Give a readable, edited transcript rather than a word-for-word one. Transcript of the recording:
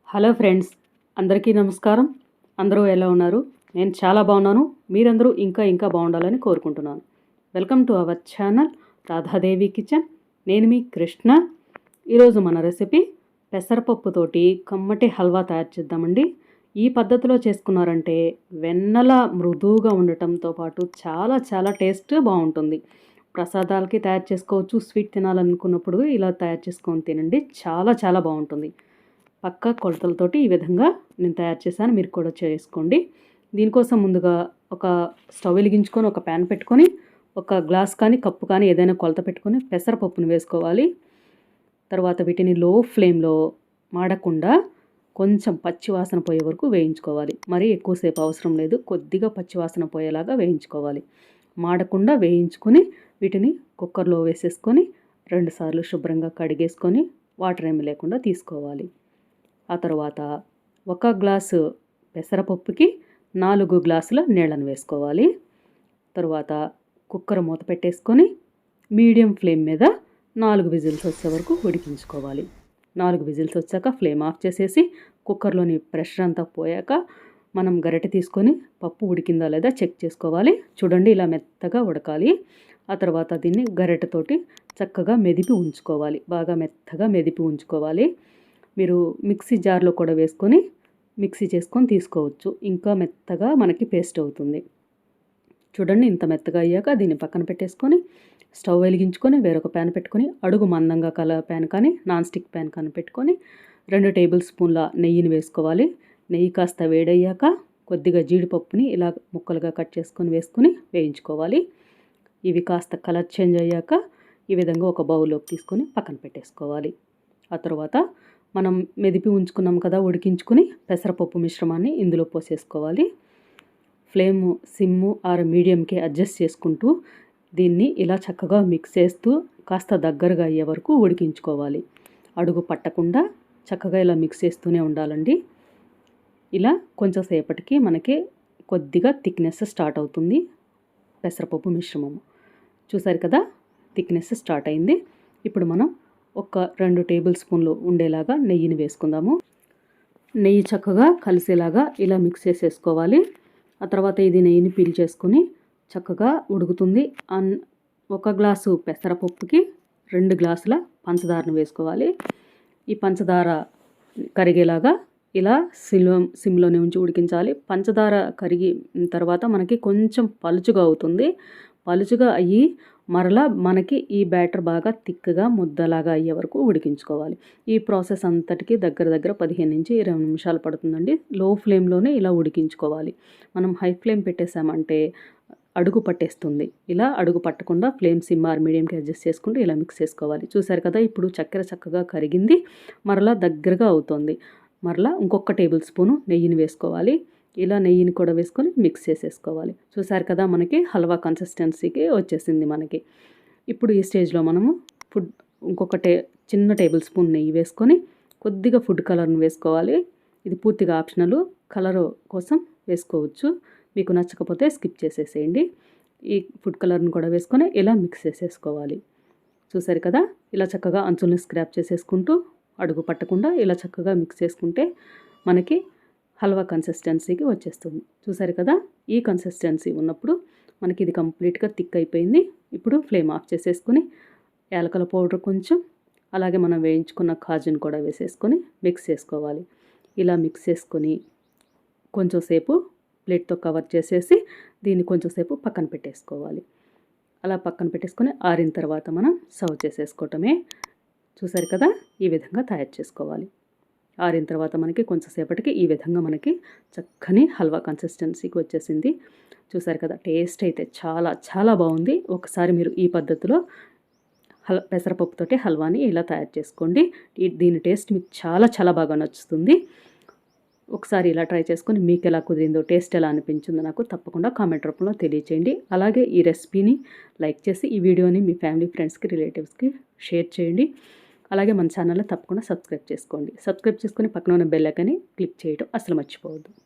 Hello friends, అందరికీ నమస్కారం. అందరూ ఎలా ఉన్నారు? నేను చాలా బాగున్నాను. మీరందరూ ఇంకా బాగుండాలని కోరుకుంటున్నాను. Welcome to our channel Radha Devi kitchen. నేను మీ కృష్ణ. ఈరోజు మన రెసిపీ పెసరపప్పుతోటి కమ్మటి హల్వా తయారు చేద్దామండి. ఈ పద్ధతిలో చేసుకున్నారంటే వెన్నలా మృదువుగా ఉండటంతో పాటు చాలా టేస్ట్ బాగుంటుంది. ప్రసాదాలకి తయారు చేసుకోవచ్చు. స్వీట్ తినాలనుకున్నప్పుడు ఇలా తయారు చేసుకొని తినండి. చాలా బాగుంటుంది. పక్కా కొలతలతోటి ఈ విధంగా నేను తయారు చేశాను. మీరు కూడా చేసుకోండి. దీనికోసం ముందుగా ఒక స్టవ్ వెలిగించుకొని ఒక ప్యాన్ పెట్టుకొని ఒక గ్లాస్ కానీ కప్పు కానీ ఏదైనా కొలత పెట్టుకొని పెసరపప్పును వేసుకోవాలి. తర్వాత వీటిని లో ఫ్లేమ్లో మాడకుండా కొంచెం పచ్చివాసన పోయే వరకు వేయించుకోవాలి. మరీ ఎక్కువసేపు అవసరం లేదు, కొద్దిగా పచ్చివాసన పోయేలాగా వేయించుకోవాలి. మాడకుండా వేయించుకొని వీటిని కుక్కర్లో వేసేసుకొని 2 సార్లు శుభ్రంగా కడిగేసుకొని వాటర్ ఏమి లేకుండా తీసుకోవాలి. ఆ తర్వాత 1 గ్లాసు పెసరపప్పుకి 4 గ్లాసుల నీళ్ళను వేసుకోవాలి. తరువాత కుక్కర్ మూత పెట్టేసుకొని మీడియం ఫ్లేమ్ మీద 4 విజిల్స్ వచ్చే వరకు ఉడికించుకోవాలి. 4 విజిల్స్ వచ్చాక ఫ్లేమ్ ఆఫ్ చేసేసి కుక్కర్లోని ప్రెషర్ అంతా పోయాక మనం గరిటె తీసుకొని పప్పు ఉడికిందా లేదా చెక్ చేసుకోవాలి. చూడండి, ఇలా మెత్తగా ఉడకాలి. ఆ తర్వాత దీన్ని గరిటెతోటి చక్కగా మెదిపి ఉంచుకోవాలి. బాగా మెత్తగా మెదిపి ఉంచుకోవాలి. మీరు మిక్సీ జార్లో కూడా వేసుకొని మిక్సీ చేసుకొని తీసుకోవచ్చు. ఇంకా మెత్తగా మనకి పేస్ట్ అవుతుంది. చూడండి, ఇంత మెత్తగా అయ్యాక దీన్ని పక్కన పెట్టేసుకొని స్టవ్ వెలిగించుకొని వేరొక ప్యాన్ పెట్టుకొని అడుగు మందంగా కల ప్యాన్ కానీ నాన్ స్టిక్ ప్యాన్ కానీ పెట్టుకొని 2 టేబుల్ స్పూన్ల నెయ్యిని వేసుకోవాలి. నెయ్యి కాస్త వేడయ్యాక కొద్దిగా జీడిపప్పుని ఇలా ముక్కలుగా కట్ చేసుకొని వేసుకొని వేయించుకోవాలి. ఇవి కాస్త కలర్ చేంజ్ అయ్యాక ఈ విధంగా ఒక బౌల్లోకి తీసుకొని పక్కన పెట్టేసుకోవాలి. ఆ తర్వాత మనం మెదిపి ఉంచుకున్నాం కదా, ఉడికించుకుని పెసరపప్పు మిశ్రమాన్ని ఇందులో పోసేసుకోవాలి. ఫ్లేమ్ సిమ్ము ఆర్ మీడియంకి అడ్జస్ట్ చేసుకుంటూ దీన్ని ఇలా చక్కగా మిక్స్ చేస్తూ కాస్త దగ్గరగా అయ్యే వరకు ఉడికించుకోవాలి. అడుగు పట్టకుండా చక్కగా ఇలా మిక్స్ చేస్తూనే ఉండాలండి. ఇలా కొంచెం సేపటికి మనకి కొద్దిగా థిక్నెస్ స్టార్ట్ అవుతుంది పెసరపప్పు మిశ్రమము. చూసారు కదా, థిక్నెస్ స్టార్ట్ అయింది. ఇప్పుడు మనం ఒక 2 టేబుల్ స్పూన్లు ఉండేలాగా నెయ్యిని వేసుకుందాము. నెయ్యి చక్కగా కలిసేలాగా ఇలా మిక్స్ చేసేసుకోవాలి. ఆ తర్వాత ఇది నెయ్యిని పీల్చేసుకొని చక్కగా ఉడుకుతుంది. 1 గ్లాసు పెసరపప్పుకి 2 గ్లాసుల పంచదారను వేసుకోవాలి. ఈ పంచదార కరిగేలాగా ఇలా సిమ్లోనే ఉంచి ఉడికించాలి. పంచదార కరిగి తర్వాత మనకి కొంచెం పలుచుగా అవుతుంది. పలుచుగా అయ్యి మరలా మనకి ఈ బ్యాటర్ బాగా థిక్గా ముద్దలాగా అయ్యే వరకు ఉడికించుకోవాలి. ఈ ప్రాసెస్ అంతటికి దగ్గర 15 నుంచి 20 నిమిషాలు పడుతుందండి. లో ఫ్లేమ్లోనే ఇలా ఉడికించుకోవాలి. మనం హై ఫ్లేమ్ పెట్టేసామంటే అడుగు పట్టేస్తుంది. ఇలా అడుగు పట్టకుండా ఫ్లేమ్ సిమ్ ఆర్ మీడియంకి అడ్జస్ట్ చేసుకుంటూ ఇలా మిక్స్ చేసుకోవాలి. చూసారు కదా, ఇప్పుడు చక్కెర చక్కగా కరిగింది. మరలా దగ్గరగా అవుతుంది. మరలా ఇంకొక టేబుల్ స్పూను నెయ్యిని వేసుకోవాలి. ఇలా నెయ్యిని కూడా వేసుకొని మిక్స్ చేసేసుకోవాలి. చూసారు కదా, మనకి హల్వా కన్సిస్టెన్సీకి వచ్చేసింది మనకి. ఇప్పుడు ఈ స్టేజ్లో మనము ఇంకొక చిన్న టేబుల్ స్పూన్ నెయ్యి వేసుకొని కొద్దిగా ఫుడ్ కలర్ని వేసుకోవాలి. ఇది పూర్తిగా ఆప్షనల్, కలర్ కోసం వేసుకోవచ్చు. మీకు నచ్చకపోతే స్కిప్ చేసేసేయండి. ఈ ఫుడ్ కలర్ని కూడా వేసుకొని ఇలా మిక్స్ చేసేసుకోవాలి. చూసారు కదా, ఇలా చక్కగా అంచుల్ని స్క్రాప్ చేసేసుకుంటూ అడుగు పట్టకుండా ఇలా చక్కగా మిక్స్ చేసుకుంటే మనకి హల్వా కన్సిస్టెన్సీకి వచ్చేస్తుంది. చూసారు కదా, ఈ కన్సిస్టెన్సీ ఉన్నప్పుడు మనకి ఇది కంప్లీట్గా థిక్ అయిపోయింది. ఇప్పుడు ఫ్లేమ్ ఆఫ్ చేసేసుకుని యాలకుల పౌడర్ కొంచెం, అలాగే మనం వేయించుకున్న కాజుని కూడా వేసేసుకొని మిక్స్ చేసుకోవాలి. ఇలా మిక్స్ చేసుకొని కొంచెం సేపు ప్లేట్తో కవర్ చేసేసి దీన్ని కొంచెం సేపు పక్కన పెట్టేసుకోవాలి. అలా పక్కన పెట్టేసుకొని ఆరిన తర్వాత మనం సర్వ్ చేసేసుకోవటమే. చూసారు కదా, ఈ విధంగా తయారు చేసుకోవాలి. ఆరిన తర్వాత మనకి కొంచెం సేపటికి ఈ విధంగా మనకి చక్కని హల్వా కన్సిస్టెన్సీకి వచ్చేసింది. చూసారు కదా, టేస్ట్ అయితే చాలా బాగుంది. ఒకసారి మీరు ఈ పద్ధతిలో పెసరపప్పుతోటి హల్వాని ఇలా తయారు చేసుకోండి. దీని టేస్ట్ మీకు చాలా బాగా నచ్చుతుంది. ఒకసారి ఇలా ట్రై చేసుకొని మీకు ఎలా కుదిరిందో, టేస్ట్ ఎలా అనిపించిందో నాకు తప్పకుండా కామెంట్ రూపంలో తెలియచేయండి. అలాగే ఈ రెసిపీని లైక్ చేసి ఈ వీడియోని మీ ఫ్యామిలీ, ఫ్రెండ్స్కి, రిలేటివ్స్కి షేర్ చేయండి. అలాగే మన ఛానల్లో తప్పకుండా సబ్స్క్రైబ్ చేసుకోండి. సబ్స్క్రైబ్ చేసుకొని పక్కన ఉన్న బెల్ ఐకాన్ని క్లిక్ చేయడం అసలు మర్చిపోవద్దు.